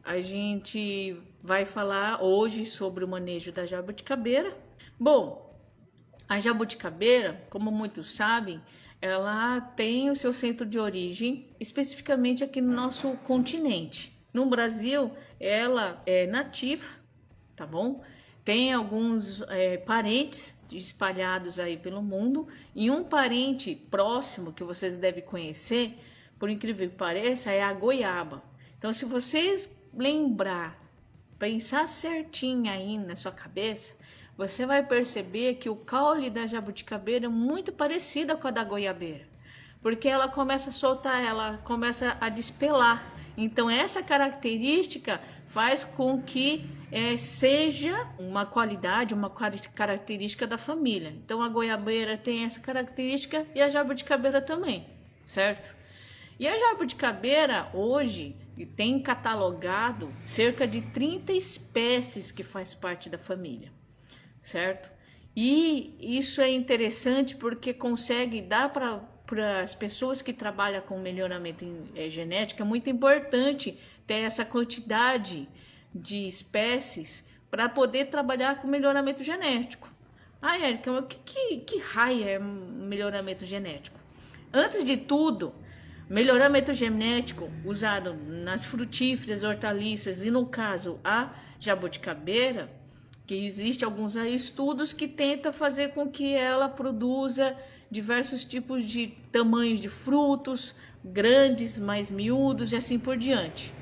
a gente vai falar hoje sobre o manejo da jabuticabeira. Bom, a jabuticabeira, como muitos sabem, ela tem o seu centro de origem especificamente aqui no nosso continente. No Brasil, ela é nativa, tá bom? Tem alguns parentes espalhados aí pelo mundo, e um parente próximo que vocês devem conhecer, por incrível que pareça, é a goiaba. Então, se vocês lembrar, pensar certinho aí na sua cabeça, você vai perceber que o caule da jabuticabeira é muito parecida com a da goiabeira, porque ela começa a soltar, ela começa a despelar. Então essa característica faz com que seja uma qualidade, uma característica da família. Então a goiabeira tem essa característica e a jabuticabeira também, certo? E a jabuticabeira hoje tem catalogado cerca de 30 espécies que faz parte da família, certo? E isso é interessante porque consegue dar para as pessoas que trabalham com melhoramento genético. É muito importante ter essa quantidade de espécies para poder trabalhar com melhoramento genético. Ah, Érica, o que raio é melhoramento genético? Antes de tudo, melhoramento genético usado nas frutíferas, hortaliças e no caso a jabuticabeira, que existe alguns estudos que tentam fazer com que ela produza diversos tipos de tamanhos de frutos, grandes, mais miúdos e assim por diante.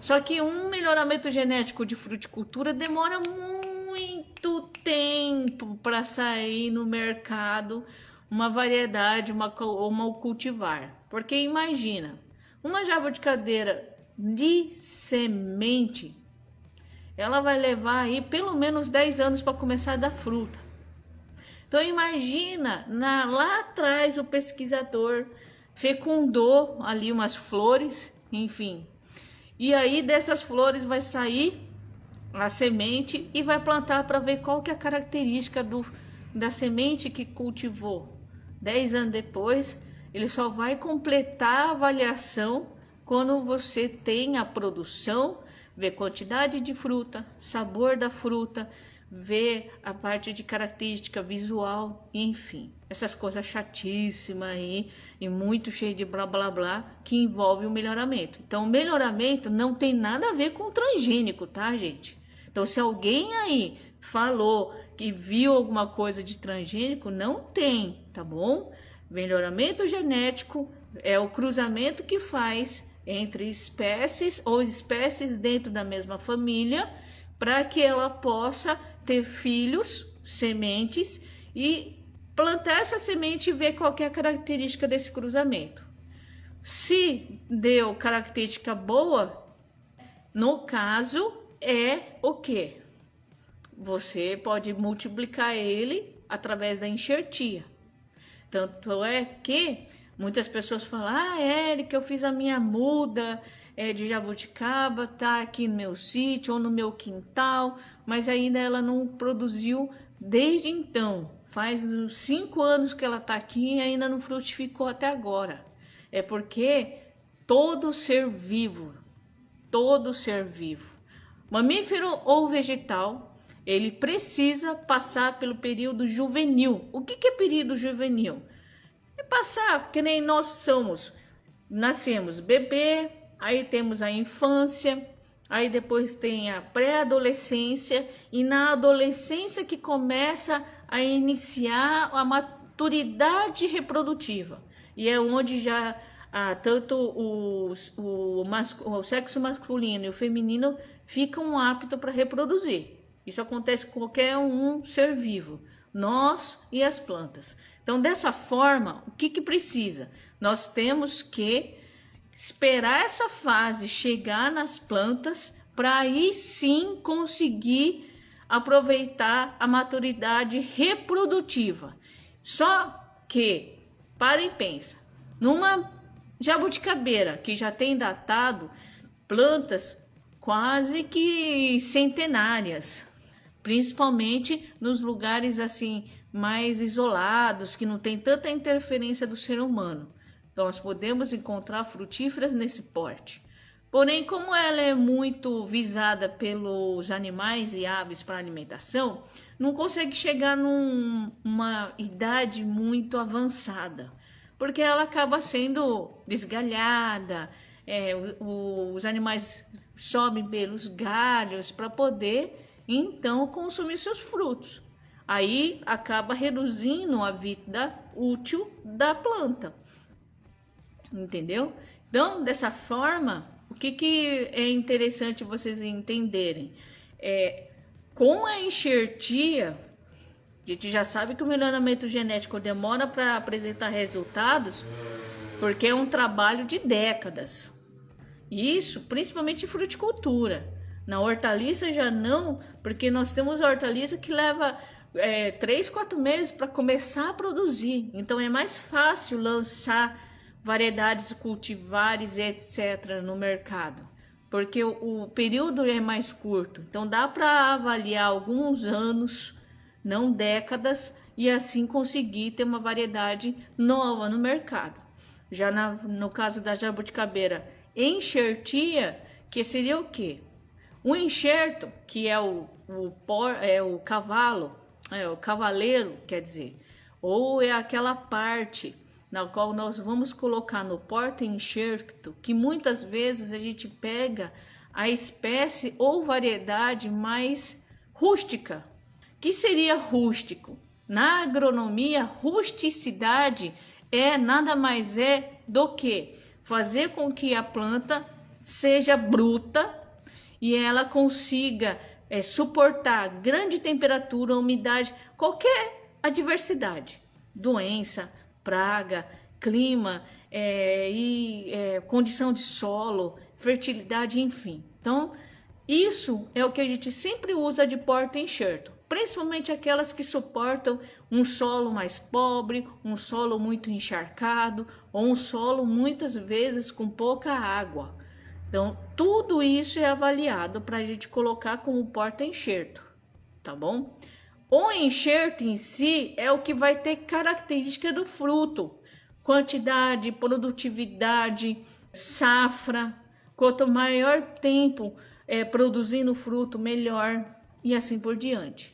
Só que um melhoramento genético de fruticultura demora muito tempo para sair no mercado uma variedade, uma cultivar. Porque imagina, uma jabuticabeira de semente, ela vai levar aí pelo menos 10 anos para começar a dar fruta. Então imagina, lá atrás o pesquisador fecundou ali umas flores, enfim. E aí dessas flores vai sair a semente e vai plantar para ver qual que é a característica da semente que cultivou. 10 anos depois, ele só vai completar a avaliação quando você tem a produção, ver quantidade de fruta, sabor da fruta, ver a parte de característica visual, enfim, essas coisas chatíssimas aí e muito cheio de blá blá blá que envolve o melhoramento. Então, o melhoramento não tem nada a ver com transgênico, tá, gente? Então, se alguém aí falou que viu alguma coisa de transgênico, não tem, tá bom? Melhoramento genético é o cruzamento que faz entre espécies ou espécies dentro da mesma família para que ela possa ter filhos, sementes e plantar essa semente e ver qual é a característica desse cruzamento. Se deu característica boa, no caso é o quê? Você pode multiplicar ele através da enxertia. Tanto é que muitas pessoas falam: ah, Érica, eu fiz a minha muda de jabuticaba, tá aqui no meu sítio ou no meu quintal, mas ainda ela não produziu desde então. Faz uns 5 anos que ela tá aqui e ainda não frutificou até agora. É porque todo ser vivo, mamífero ou vegetal, ele precisa passar pelo período juvenil. O que é período juvenil? É passar, que nem nós nascemos bebê, aí temos a infância, aí depois tem a pré-adolescência e na adolescência que começa a iniciar a maturidade reprodutiva. E é onde já tanto o sexo masculino e o feminino ficam aptos para reproduzir. Isso acontece com qualquer ser vivo, nós e as plantas. Então, dessa forma, o que precisa? Nós temos que esperar essa fase chegar nas plantas para aí sim conseguir aproveitar a maturidade reprodutiva. Só que, para e pensa, numa jabuticabeira que já tem datado plantas quase que centenárias, principalmente nos lugares assim mais isolados, que não tem tanta interferência do ser humano. Nós podemos encontrar frutíferas nesse porte. Porém, como ela é muito visada pelos animais e aves para alimentação, não consegue chegar numa idade muito avançada, porque ela acaba sendo desgalhada, os animais sobem pelos galhos para poder então consumir seus frutos. Aí acaba reduzindo a vida útil da planta, entendeu? Então, dessa forma, o que é interessante vocês entenderem? Com a enxertia, a gente já sabe que o melhoramento genético demora para apresentar resultados, porque é um trabalho de décadas. Isso, principalmente em fruticultura. Na hortaliça já não, porque nós temos a hortaliça que leva 3, 4 meses para começar a produzir. Então é mais fácil lançar variedades cultivares, etc., no mercado, porque o período é mais curto. Então dá para avaliar alguns anos, não décadas, e assim conseguir ter uma variedade nova no mercado. Já no caso da jabuticabeira enxertia, que seria o quê? O enxerto, que é o cavalo, o cavaleiro, quer dizer, ou é aquela parte na qual nós vamos colocar no porta-enxerto, que muitas vezes a gente pega a espécie ou variedade mais rústica. Que seria rústico? Na agronomia, rusticidade nada mais do que fazer com que a planta seja bruta e ela consiga suportar grande temperatura, umidade, qualquer adversidade, doença, praga, clima condição de solo, fertilidade, enfim. Então, isso é o que a gente sempre usa de porta-enxerto, principalmente aquelas que suportam um solo mais pobre, um solo muito encharcado ou um solo muitas vezes com pouca água. Então, tudo isso é avaliado para a gente colocar como porta-enxerto, tá bom? O enxerto em si é o que vai ter característica do fruto, quantidade, produtividade, safra. Quanto maior tempo produzindo fruto, melhor, e assim por diante,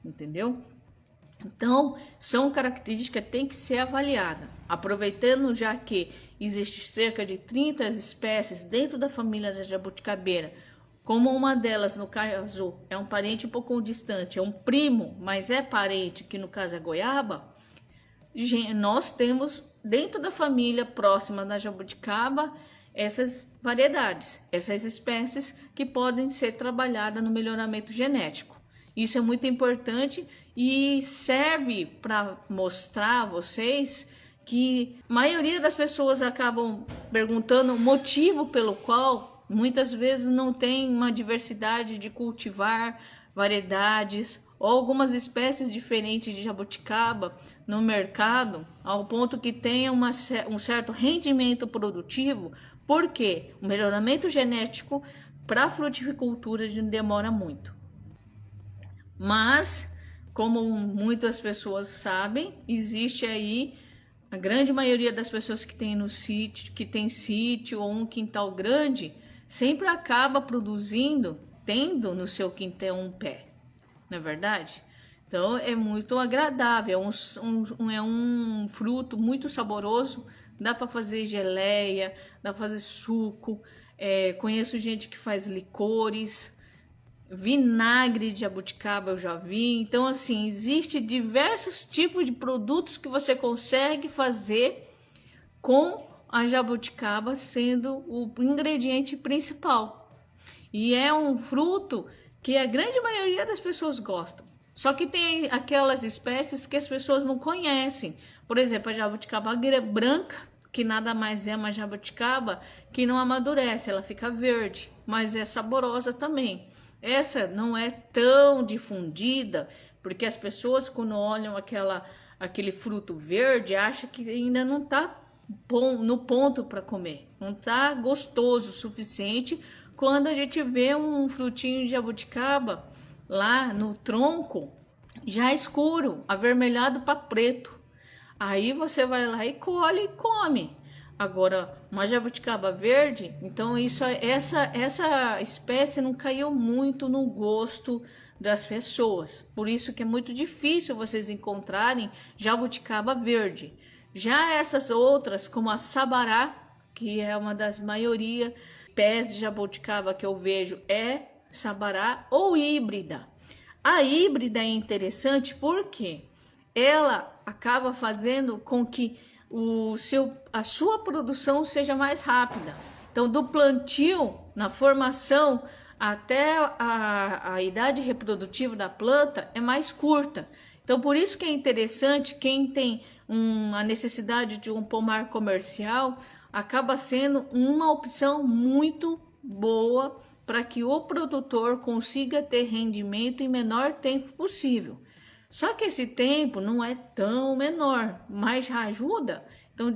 entendeu? Então, são características que tem que ser avaliada. Aproveitando já que existe cerca de 30 espécies dentro da família da jabuticabeira, como uma delas, no caso, é um parente um pouco distante, é um primo, mas é parente, que no caso é goiaba, nós temos dentro da família próxima da jabuticaba essas variedades, essas espécies que podem ser trabalhadas no melhoramento genético. Isso é muito importante e serve para mostrar a vocês que a maioria das pessoas acabam perguntando o motivo pelo qual muitas vezes não tem uma diversidade de cultivar variedades ou algumas espécies diferentes de jabuticaba no mercado, ao ponto que tenha um certo rendimento produtivo, porque o melhoramento genético para a fruticultura demora muito. Mas, como muitas pessoas sabem, existe aí a grande maioria das pessoas que tem no sítio, que tem sítio ou um quintal grande, sempre acaba produzindo, tendo no seu quintal um pé, não é verdade? Então é muito agradável, é um fruto muito saboroso, dá para fazer geleia, dá para fazer suco, conheço gente que faz licores, vinagre de jabuticaba eu já vi. Então assim, existe diversos tipos de produtos que você consegue fazer com a jabuticaba sendo o ingrediente principal. E é um fruto que a grande maioria das pessoas gostam. Só que tem aquelas espécies que as pessoas não conhecem. Por exemplo, a jabuticaba branca, que nada mais é uma jabuticaba que não amadurece, ela fica verde, mas é saborosa também. Essa não é tão difundida, porque as pessoas quando olham aquele fruto verde, acham que ainda não está bom no ponto para comer, não está gostoso o suficiente. Quando a gente vê um frutinho de jabuticaba lá no tronco, já escuro, avermelhado para preto, aí você vai lá e colhe e come. Agora, uma jabuticaba verde, então essa espécie não caiu muito no gosto das pessoas. Por isso que é muito difícil vocês encontrarem jabuticaba verde. Já essas outras, como a sabará, que é uma das maioria pés de jabuticaba que eu vejo, é sabará ou híbrida. A híbrida é interessante porque ela acaba fazendo com que a sua produção seja mais rápida. Então, do plantio, na formação, até a idade reprodutiva da planta é mais curta. Então, por isso que é interessante, quem tem a necessidade de um pomar comercial, acaba sendo uma opção muito boa para que o produtor consiga ter rendimento em menor tempo possível. Só que esse tempo não é tão menor, mas já ajuda. Então,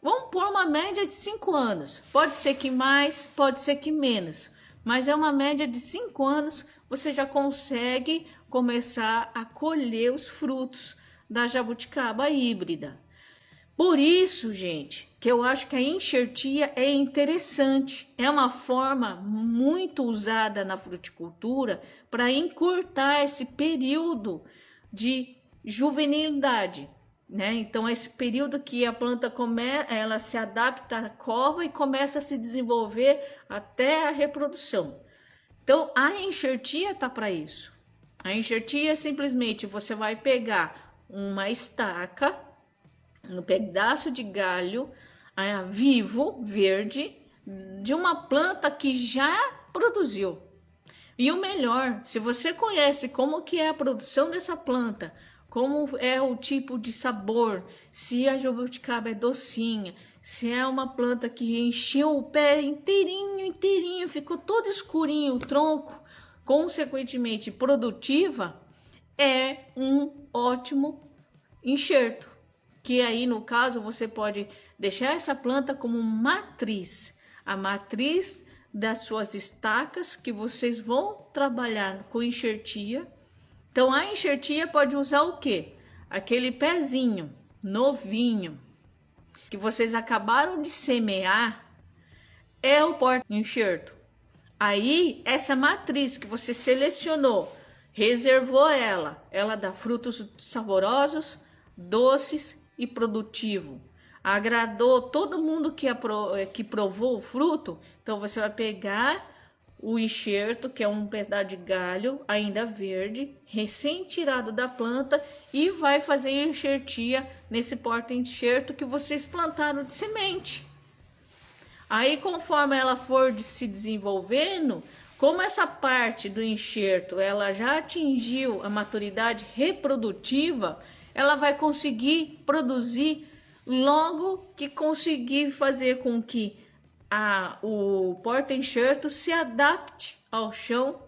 vamos pôr uma média de 5 anos. Pode ser que mais, pode ser que menos. Mas é uma média de 5 anos, você já consegue começar a colher os frutos da jabuticaba híbrida. Por isso, gente, que eu acho que a enxertia é interessante. É uma forma muito usada na fruticultura para encurtar esse período de juvenilidade, né? Então, esse período que a planta ela se adapta à cova e começa a se desenvolver até a reprodução. Então, a enxertia tá para isso. A enxertia é simplesmente você vai pegar uma estaca, um pedaço de galho vivo, verde, de uma planta que já produziu. E o melhor, se você conhece como que é a produção dessa planta, como é o tipo de sabor, se a jabuticaba é docinha, se é uma planta que encheu o pé inteirinho, ficou todo escurinho o tronco, consequentemente produtiva, é um ótimo enxerto. Que aí, no caso, você pode deixar essa planta como matriz, a matriz das suas estacas que vocês vão trabalhar com enxertia. Então, a enxertia pode usar o quê? Aquele pezinho novinho que vocês acabaram de semear é o porta-enxerto. Aí, essa matriz que você selecionou, reservou ela dá frutos saborosos, doces e produtivo. Agradou todo mundo que provou o fruto. Então você vai pegar o enxerto, que é um pedaço de galho ainda verde, recém tirado da planta, e vai fazer enxertia nesse porta-enxerto que vocês plantaram de semente. Aí, conforme ela for se desenvolvendo, como essa parte do enxerto ela já atingiu a maturidade reprodutiva, ela vai conseguir produzir logo que conseguir fazer com que o porta-enxerto se adapte ao chão,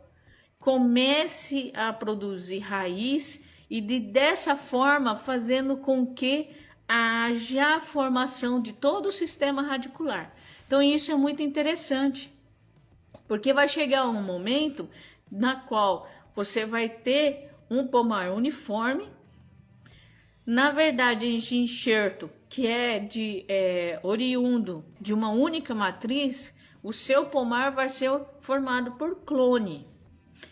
comece a produzir raiz e dessa forma fazendo com que haja a formação de todo o sistema radicular. Então isso é muito interessante, porque vai chegar um momento na qual você vai ter um pomar uniforme. Na verdade, esse enxerto que é oriundo de uma única matriz, o seu pomar vai ser formado por clone.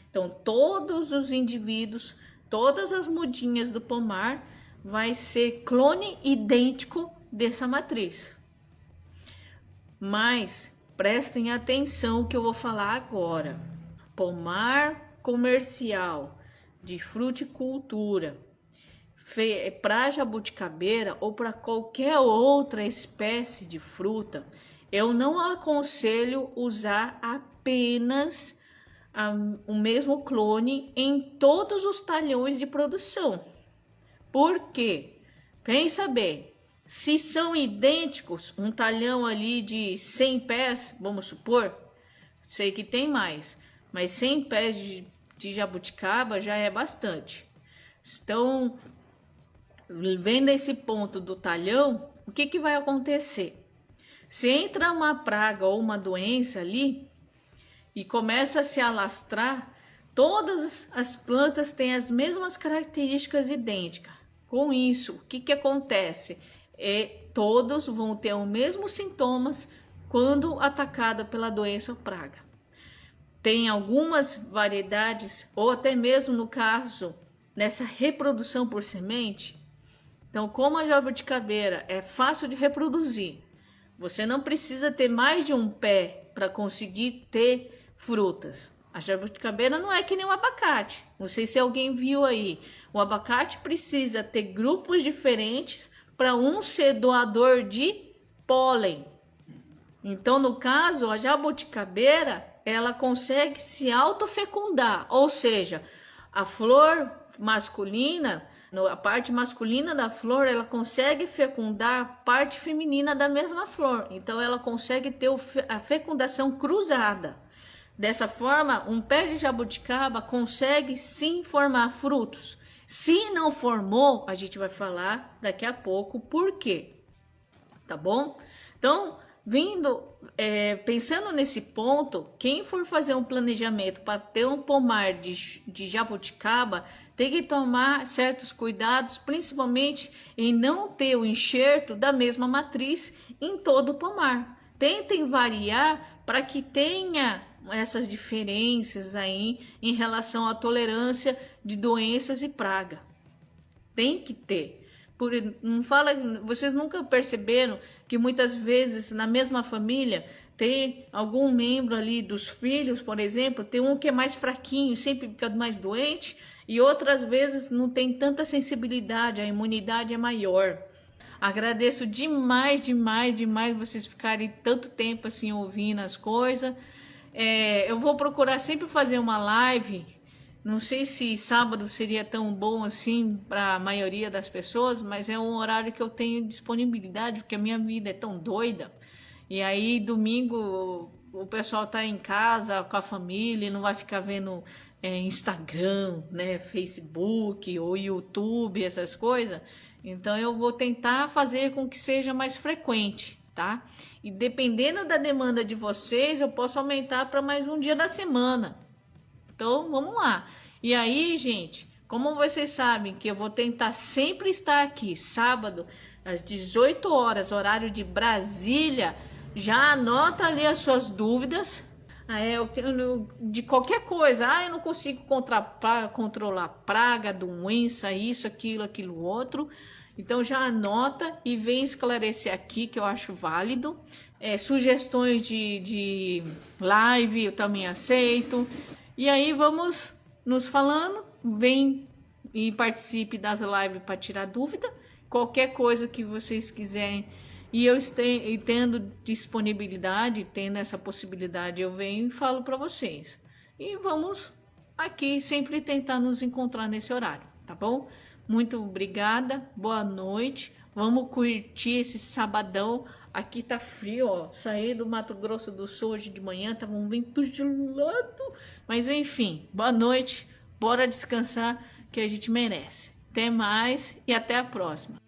Então, todos os indivíduos, todas as mudinhas do pomar vai ser clone idêntico dessa matriz. Mas prestem atenção que eu vou falar agora. Pomar comercial de fruticultura para jabuticabeira ou para qualquer outra espécie de fruta, eu não aconselho usar apenas o mesmo clone em todos os talhões de produção. Por quê? Pensa bem, se são idênticos, um talhão ali de 100 pés, vamos supor, sei que tem mais, mas 100 pés de jabuticaba já é bastante. Então, vendo esse ponto do talhão, o que vai acontecer? Se entra uma praga ou uma doença ali e começa a se alastrar, todas as plantas têm as mesmas características idênticas. Com isso, o que acontece? todos vão ter os mesmos sintomas quando atacada pela doença ou praga. Tem algumas variedades, ou até mesmo no caso, nessa reprodução por semente. Então, como a jabuticabeira é fácil de reproduzir, você não precisa ter mais de um pé para conseguir ter frutas. A jabuticabeira não é que nem o abacate. Não sei se alguém viu aí. O abacate precisa ter grupos diferentes para um ser doador de pólen. Então, no caso, a jabuticabeira, ela consegue se autofecundar, ou seja, a flor masculina, a parte masculina da flor, ela consegue fecundar a parte feminina da mesma flor. Então, ela consegue ter a fecundação cruzada. Dessa forma, um pé de jabuticaba consegue sim formar frutos. Se não formou, a gente vai falar daqui a pouco por quê, tá bom? Então, pensando nesse ponto, quem for fazer um planejamento para ter um pomar de jabuticaba, tem que tomar certos cuidados, principalmente em não ter o enxerto da mesma matriz em todo o pomar. Tentem variar para que tenha essas diferenças aí em relação à tolerância de doenças e praga. Tem que ter. Vocês nunca perceberam que muitas vezes na mesma família tem algum membro ali dos filhos, por exemplo, tem um que é mais fraquinho, sempre fica mais doente, e outras vezes não tem tanta sensibilidade, a imunidade é maior. Agradeço demais vocês ficarem tanto tempo assim ouvindo as coisas. Eu vou procurar sempre fazer uma live. Não sei se sábado seria tão bom assim para a maioria das pessoas, mas é um horário que eu tenho disponibilidade, porque a minha vida é tão doida. E aí, domingo, o pessoal tá em casa com a família e não vai ficar vendo Instagram, né, Facebook ou YouTube, essas coisas. Então, eu vou tentar fazer com que seja mais frequente, tá? E dependendo da demanda de vocês, eu posso aumentar para mais um dia da semana. Então, vamos lá. E aí, gente, como vocês sabem que eu vou tentar sempre estar aqui, sábado, às 18 horas, horário de Brasília, já anota ali as suas dúvidas. Eu tenho de qualquer coisa. Eu não consigo controlar praga, doença, isso, aquilo, outro. Então, já anota e vem esclarecer aqui, que eu acho válido. Sugestões de live, eu também aceito. E aí vamos nos falando, vem e participe das lives para tirar dúvida, qualquer coisa que vocês quiserem e eu tendo disponibilidade, tendo essa possibilidade, eu venho e falo para vocês. E vamos aqui sempre tentar nos encontrar nesse horário, tá bom? Muito obrigada, boa noite, vamos curtir esse sabadão. Aqui tá frio, ó. Saí do Mato Grosso do Sul hoje de manhã, tava um vento gelado. Mas enfim, boa noite. Bora descansar que a gente merece. Até mais e até a próxima.